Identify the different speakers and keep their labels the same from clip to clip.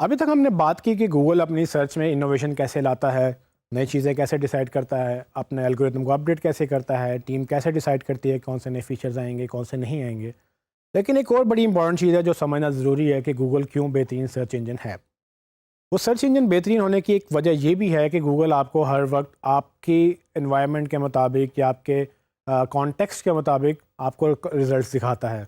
Speaker 1: अभी तक हमने बात की कि गूगल अपनी सर्च में इनोवेशन कैसे लाता है, नई चीज़ें कैसे डिसाइड करता है, अपने एल्गोरिथम को अपडेट कैसे करता है, टीम कैसे डिसाइड करती है कौन से नए फीचर्स आएंगे, कौन से नहीं आएंगे। लेकिन एक और बड़ी इंपॉर्टेंट चीज़ है जो समझना ज़रूरी है कि गूगल क्यों बेहतरीन सर्च इंजन है। वो सर्च इंजन बेहतरीन होने की एक वजह ये भी है कि गूगल आपको हर वक्त आपकी इन्वायरमेंट के मुताबिक या आपके कॉन्टेक्स्ट के मुताबिक आपको रिजल्ट्स दिखाता है।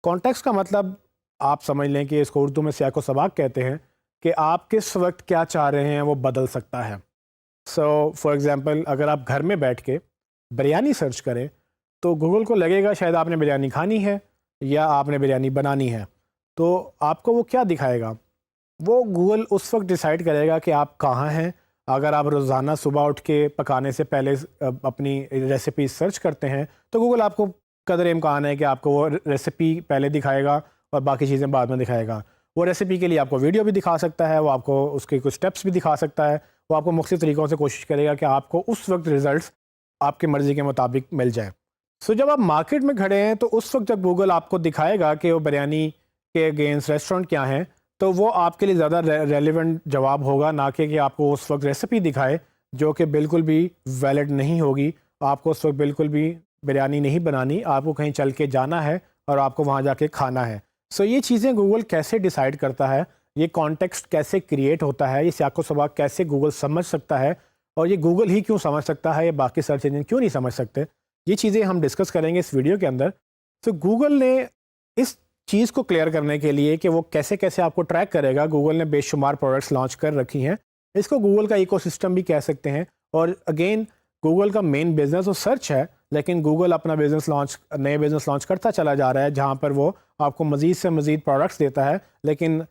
Speaker 1: कॉन्टेक्स्ट का मतलब आप समझ लें कि इसको उर्दू में सियाको सबाक कहते हैं कि आप किस वक्त क्या चाह रहे हैं वो बदल सकता है। सो फॉर एग्ज़ाम्पल, अगर आप घर में बैठ के बिरयानी सर्च करें तो गूगल को लगेगा शायद आपने बिरयानी खानी है या आपने बिरयानी बनानी है। तो आपको वो क्या दिखाएगा? वो गूगल उस वक्त डिसाइड करेगा कि आप कहाँ हैं। अगर आप रोज़ाना सुबह उठ के पकाने से पहले अपनी रेसिपी सर्च करते हैं तो गूगल आपको कदर इम्कान है कि आपको वो रेसिपी पहले दिखाएगा और बाकी चीज़ें बाद में दिखाएगा। वो रेसिपी के लिए आपको वीडियो भी दिखा सकता है, वो आपको उसके कुछ स्टेप्स भी दिखा सकता है। वो आपको मुख्तलिफ तरीक़ों से कोशिश करेगा कि आपको उस वक्त रिज़ल्ट आपकी मर्ज़ी के मुताबिक मिल जाए। सो जब आप मार्केट में खड़े हैं तो उस वक्त जब गूगल आपको दिखाएगा कि वो बिरयानी के अगेंस्ट रेस्टोरेंट क्या हैं, तो वो आपके लिए ज़्यादा रेलिवेंट जवाब होगा, ना कि आपको उस वक्त रेसिपी दिखाए जो कि बिल्कुल भी वैलिड नहीं होगी। आपको उस वक्त बिल्कुल भी बिरयानी नहीं बनानी, आपको कहीं चल के जाना है और आपको वहाँ जाके खाना है। सो ये चीज़ें गूगल कैसे डिसाइड करता है, ये कॉन्टेक्स्ट कैसे क्रिएट होता है, ये सियाको सबाक कैसे गूगल समझ सकता है और ये गूगल ही क्यों समझ सकता है, ये बाकी सर्च इंजन क्यों नहीं समझ सकते, ये चीज़ें हम डिस्कस करेंगे इस वीडियो के अंदर। तो गूगल ने इस चीज़ को क्लियर करने के लिए कि वो कैसे कैसे आपको ट्रैक करेगा, गूगल ने बेशुमार प्रोडक्ट्स लॉन्च कर रखी हैं। इसको गूगल का इकोसिस्टम भी कह सकते हैं। और अगेन, गूगल का मेन बिजनेस वो सर्च है, लेकिन गूगल अपना नए बिजनेस लॉन्च करता चला जा रहा है जहाँ पर वो आपको मज़ीद से मज़ीद प्रोडक्ट्स देता है। लेकिन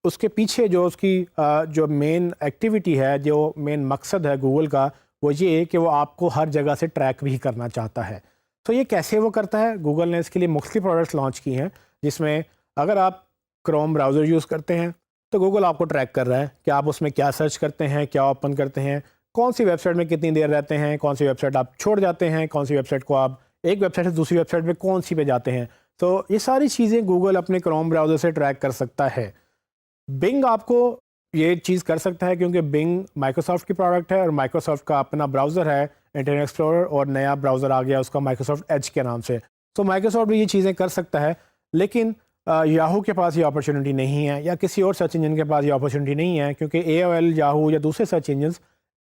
Speaker 1: उसके पीछे जो उसकी जो मेन एक्टिविटी है, जो मेन मकसद है गूगल का, वो ये है कि वो आपको हर जगह से ट्रैक भी करना चाहता है। तो ये कैसे वो करता है? गूगल ने इसके लिए मुख्तलिफ प्रोडक्ट्स लॉन्च की हैं, जिसमें अगर आप क्रोम ब्राउज़र यूज़ करते हैं तो गूगल आपको ट्रैक कर रहा है कि आप उसमें क्या सर्च करते हैं, क्या ओपन करते हैं, कौन सी वेबसाइट में कितनी देर रहते हैं, कौन सी वेबसाइट आप छोड़ जाते हैं, कौन सी वेबसाइट को आप एक वेबसाइट से दूसरी वेबसाइट पे कौन सी पे जाते हैं। तो ये सारी चीज़ें गूगल अपने क्रोम ब्राउज़र से ट्रैक कर सकता है। बिंग आपको ये चीज़ कर सकता है क्योंकि बिंग माइक्रोसॉफ्ट की प्रोडक्ट है और माइक्रोसॉफ्ट का अपना ब्राउज़र है इंटरनेट एक्सप्लोरर, और नया ब्राउज़र आ गया उसका माइक्रोसॉफ्ट एज के नाम से। तो माइक्रोसॉफ्ट भी ये चीज़ें कर सकता है, लेकिन याहू के पास ये अपॉर्चुनिटी नहीं है या किसी और सर्च इंजन के पास ये अपॉर्चुनिटी नहीं है, क्योंकि AOL, याहू या दूसरे सर्च इंजन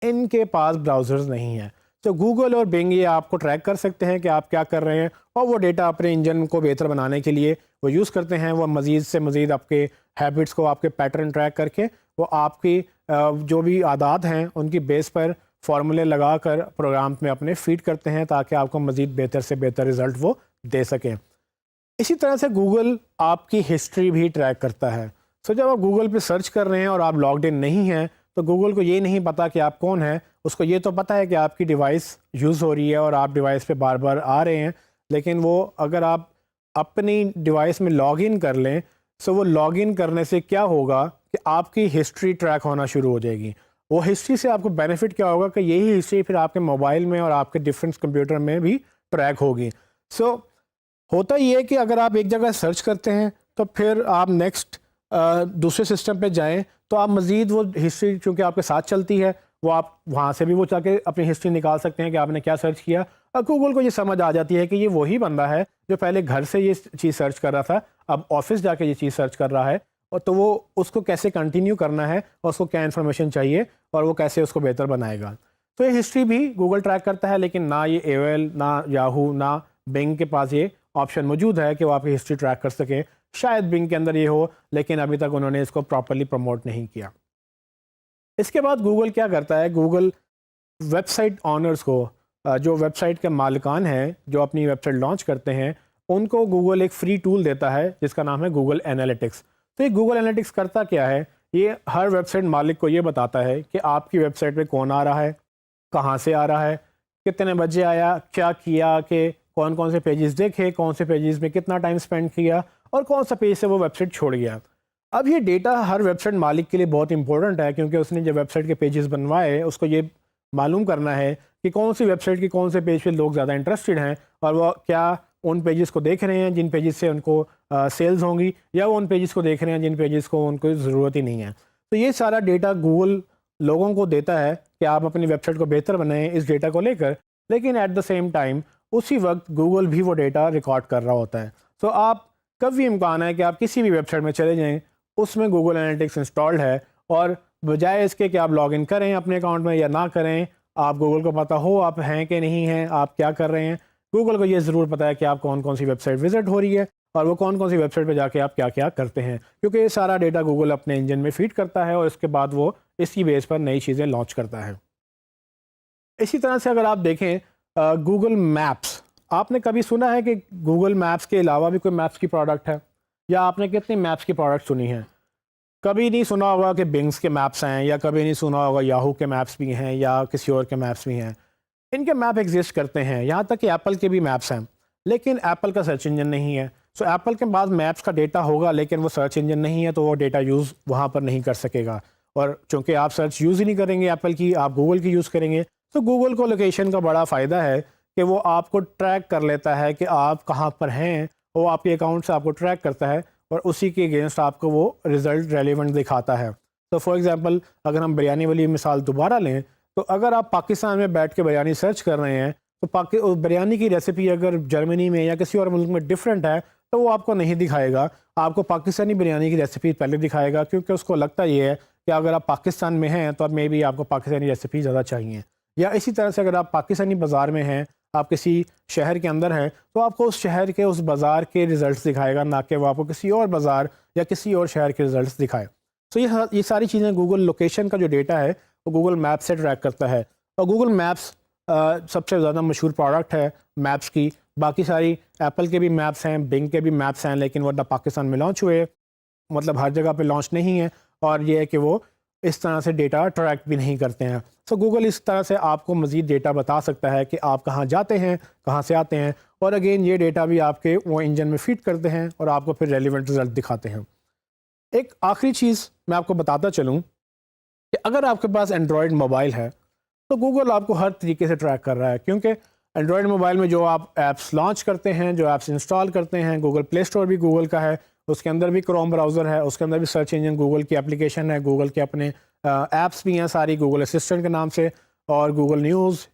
Speaker 1: इनके पास ब्राउज़र्स नहीं हैं। तो गूगल और बिंग ये आपको ट्रैक कर सकते हैं कि आप क्या कर रहे हैं, और वो डेटा अपने इंजन को बेहतर बनाने के लिए वो यूज़ करते हैं। वो मज़ीद से मज़ीद आपके हैबिट्स को, आपके पैटर्न ट्रैक करके वो आपकी जो भी आदात हैं उनकी बेस पर फार्मूले लगा कर प्रोग्राम में अपने फीड करते हैं, ताकि आपको मज़ीद बेहतर से बेहतर रिज़ल्ट वो दे सकें। इसी तरह से गूगल आपकी हिस्ट्री भी ट्रैक करता है। सो जब आप गूगल पे सर्च कर रहे हैं और आप लॉग्ड इन नहीं हैं, तो गूगल को ये नहीं पता कि आप कौन हैं। उसको ये तो पता है कि आपकी डिवाइस यूज़ हो रही है और आप डिवाइस पे बार बार आ रहे हैं, लेकिन वो अगर आप अपनी डिवाइस में लॉग इन कर लें, सो वो लॉग इन करने से क्या होगा कि आपकी हिस्ट्री ट्रैक होना शुरू हो जाएगी। वो हिस्ट्री से आपको बेनिफिट क्या होगा कि यही हिस्ट्री फिर आपके मोबाइल में और आपके डिफरेंट कंप्यूटर में भी ट्रैक होगी। सो होता ये है कि अगर आप एक जगह सर्च करते हैं तो फिर आप नेक्स्ट दूसरे सिस्टम पे जाएं तो आप मज़ीद वो हिस्ट्री चूँकि आपके साथ चलती है, वो आप वहाँ से भी वो जाके अपनी हिस्ट्री निकाल सकते हैं कि आपने क्या सर्च किया। और गूगल को ये समझ आ जाती है कि ये वही बंदा है जो पहले घर से ये चीज़ सर्च कर रहा था, अब ऑफिस जाके ये चीज़ सर्च कर रहा है, और तो वो उसको कैसे कंटिन्यू करना है और उसको क्या इन्फॉर्मेशन चाहिए और वो कैसे उसको बेहतर बनाएगा। तो ये हिस्ट्री भी गूगल ट्रैक करता है, लेकिन ना ये AOL, ना याहू, ना बिंग के पास ये ऑप्शन मौजूद है कि वो आपकी हिस्ट्री ट्रैक कर सके। शायद बिंग के अंदर ये हो, लेकिन अभी तक उन्होंने इसको प्रॉपर्ली प्रमोट नहीं किया। इसके बाद गूगल क्या करता है, गूगल वेबसाइट ऑनर्स को, जो वेबसाइट के मालिकान हैं जो अपनी वेबसाइट लॉन्च करते हैं, उनको गूगल एक फ्री टूल देता है जिसका नाम है गूगल एनालिटिक्स। तो ये गूगल एनालिटिक्स करता क्या है? ये हर वेबसाइट मालिक को ये बताता है कि आपकी वेबसाइट पे कौन आ रहा है, कहाँ से आ रहा है, कितने बजे आया, क्या किया, कि कौन कौन से पेजेस देखे, कौन से पेजेस में कितना टाइम स्पेंड किया और कौन सा पेज से वो वेबसाइट छोड़ गया। अब ये डेटा हर वेबसाइट मालिक के लिए बहुत इंपॉर्टेंट है, क्योंकि उसने जब वेबसाइट के पेजेस बनवाए उसको ये मालूम करना है कि कौन सी वेबसाइट के कौन से पेज पे लोग ज़्यादा इंटरेस्टेड हैं और वो क्या उन पेजेस को देख रहे हैं जिन पेजेस से उनको सेल्स होंगी, या वो उन पेजेस को देख रहे हैं जिन पेजेस को उनको ज़रूरत ही नहीं है। तो ये सारा डेटा गूगल लोगों को देता है कि आप अपनी वेबसाइट को बेहतर बनाएं इस डेटा को लेकर, लेकिन एट द सेम टाइम उसी वक्त गूगल भी वो डेटा रिकॉर्ड कर रहा होता है। तो आप कभी इम्कान है कि आप किसी भी वेबसाइट में चले जाएं, उसमें गूगल एनालिटिक्स इंस्टॉल्ड है, और बजाय इसके कि आप लॉगिन करें अपने अकाउंट में या ना करें, आप गूगल को पता हो आप हैं कि नहीं हैं, आप क्या कर रहे हैं, गूगल को ये ज़रूर पता है कि आप कौन कौन सी वेबसाइट विजिट हो रही है और वो कौन कौन सी वेबसाइट पे जाके आप क्या क्या करते हैं, क्योंकि ये सारा डेटा गूगल अपने इंजन में फीड करता है और इसके बाद वो इसी बेस पर नई चीज़ें लॉन्च करता है। इसी तरह से अगर आप देखें गूगल मैप्स, आपने कभी सुना है कि गूगल मैप्स के अलावा भी कोई मैप्स की प्रोडक्ट है, या आपने कितनी मैप्स की प्रोडक्ट सुनी है? कभी नहीं सुना होगा कि बिंग्स के मैप्स हैं, या कभी नहीं सुना होगा याहू के मैप्स भी हैं या किसी और के मैप्स भी हैं। इनके मैप एग्जिस्ट करते हैं, यहाँ तक कि एप्पल के भी मैप्स हैं, लेकिन एप्पल का सर्च इंजन नहीं है। सो एप्पल के पास मैप्स का डेटा होगा लेकिन वो सर्च इंजन नहीं है, तो वो डेटा यूज़ वहाँ पर नहीं कर सकेगा। और चूँकि आप सर्च यूज़ ही नहीं करेंगे एप्पल की, आप गूगल की यूज़ करेंगे, तो गूगल को लोकेशन का बड़ा फ़ायदा है कि वो आपको ट्रैक कर लेता है कि आप कहाँ पर हैं, वो आपके अकाउंट से आपको ट्रैक करता है और उसी के अगेंस्ट आपको वो रिज़ल्ट रेलिवेंट दिखाता है। तो फॉर एग्ज़ाम्पल अगर हम बिरयानी वाली मिसाल दोबारा लें, तो अगर आप पाकिस्तान में बैठ के बिरयानी सर्च कर रहे हैं, तो बिरयानी की रेसिपी अगर जर्मनी में या किसी और मुल्क में डिफरेंट है तो वो आपको नहीं दिखाएगा, आपको पाकिस्तानी बिरयानी की रेसिपी पहले दिखाएगा, क्योंकि उसको लगता ये है कि अगर आप पाकिस्तान में हैं तो अब मे बी आपको पाकिस्तानी रेसिपी ज़्यादा चाहिए। या इसी तरह से अगर आप पाकिस्तानी बाज़ार में हैं, आप किसी शहर के अंदर हैं, तो आपको उस शहर के उस बाज़ार के रिज़ल्ट दिखाएगा, ना कि वो आपको किसी और बाज़ार या किसी और शहर के रिज़ल्ट दिखाए। तो ये सारी चीज़ें गूगल लोकेशन का जो डेटा है वो गूगल मैप्स से ट्रैक करता है। और गूगल मैप्स सबसे ज़्यादा मशहूर प्रोडक्ट है मैप्स की। बाकी सारी एप्पल के भी मैप्स हैं, बिंग के भी मैप्स हैं, लेकिन वो ना पाकिस्तान में लॉन्च हुए, मतलब हर जगह पे लॉन्च नहीं है, और ये है कि वो इस तरह से डेटा ट्रैक भी नहीं करते हैं। सो गूगल इस तरह से आपको मज़ीद डेटा बता सकता है कि आप कहाँ जाते हैं, कहाँ से आते हैं, और अगेन ये डेटा भी आपके वो इंजन में फीड करते हैं और आपको फिर रेलिवेंट रिजल्ट दिखाते हैं। एक आखिरी चीज़ मैं आपको बताता चलूँ कि अगर आपके पास एंड्रॉयड मोबाइल है तो गूगल आपको हर तरीके से ट्रैक कर रहा है, क्योंकि एंड्रॉयड मोबाइल में जो आप ऐप्स लॉन्च करते हैं, जो ऐप्स इंस्टॉल करते हैं, गूगल प्ले स्टोर भी गूगल का है, उसके अंदर भी क्रोम ब्राउज़र है, उसके अंदर भी सर्च इंजन गूगल की एप्लीकेशन है, गूगल के अपने ऐप्स भी हैं सारी गूगल असिस्टेंट के नाम से, और गूगल न्यूज़,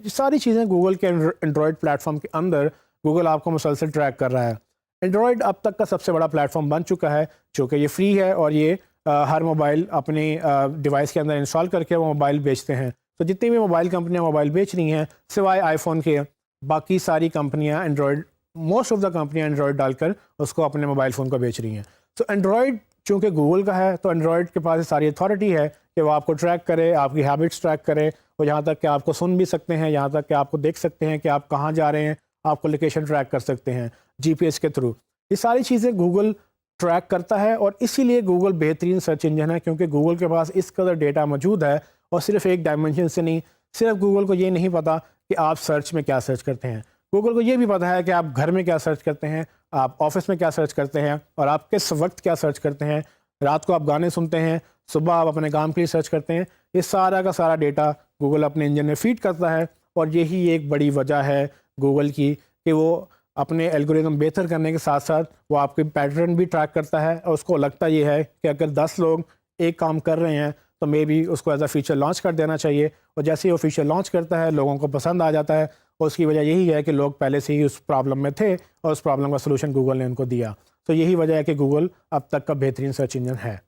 Speaker 1: सारी चीज़ें गूगल के एंड्रॉयड प्लेटफॉर्म के अंदर गूगल आपको मुसलसल ट्रैक कर रहा है। एंड्रॉयड अब तक का सबसे बड़ा प्लेटफॉर्म बन चुका है, चूँकि ये फ्री है और ये हर मोबाइल अपने डिवाइस के अंदर इंस्टॉल करके वो मोबाइल बेचते हैं। तो जितनी भी मोबाइल कंपनियां मोबाइल बेच रही हैं सिवाय आईफोन के, बाकी सारी कंपनियां एंड्रॉयड, मोस्ट ऑफ द कंपनियां एंड्रॉयड डालकर उसको अपने मोबाइल फ़ोन को बेच रही हैं। तो एंड्रॉयड चूँकि गूगल का है, तो एंड्रॉयड के पास सारी अथॉरिटी है कि वो आपको ट्रैक करे, आपकी हैबिट्स ट्रैक करे, और यहाँ तक कि आपको सुन भी सकते हैं, यहाँ तक कि आपको देख सकते हैं कि आप कहाँ जा रहे हैं, आपको लोकेशन ट्रैक कर सकते हैं GPS के थ्रू। ये सारी चीज़ें गूगल ट्रैक करता है, और इसीलिए गूगल बेहतरीन सर्च इंजन है, क्योंकि गूगल के पास इस कदर डेटा मौजूद है, और सिर्फ एक डायमेंशन से नहीं, सिर्फ गूगल को ये नहीं पता कि आप सर्च में क्या सर्च करते हैं, गूगल को ये भी पता है कि आप घर में क्या सर्च करते हैं, आप ऑफिस में क्या सर्च करते हैं, और आप किस वक्त क्या सर्च करते हैं, रात को आप गाने सुनते हैं, सुबह आप अपने काम के लिए सर्च करते हैं। ये सारा का सारा डेटा गूगल अपने इंजन में फीड करता है, और यही एक बड़ी वजह है गूगल की कि वो अपने एल्गोरिदम बेहतर करने के साथ साथ वो आपके पैटर्न भी ट्रैक करता है, और उसको लगता ये है कि अगर 10 लोग एक काम कर रहे हैं तो मे बी उसको एज अ फीचर लॉन्च कर देना चाहिए, और जैसे ही वो फीचर लॉन्च करता है लोगों को पसंद आ जाता है, और उसकी वजह यही है कि लोग पहले से ही उस प्रॉब्लम में थे और उस प्रॉब्लम का सलूशन गूगल ने उनको दिया। तो यही वजह है कि गूगल अब तक का बेहतरीन सर्च इंजन है।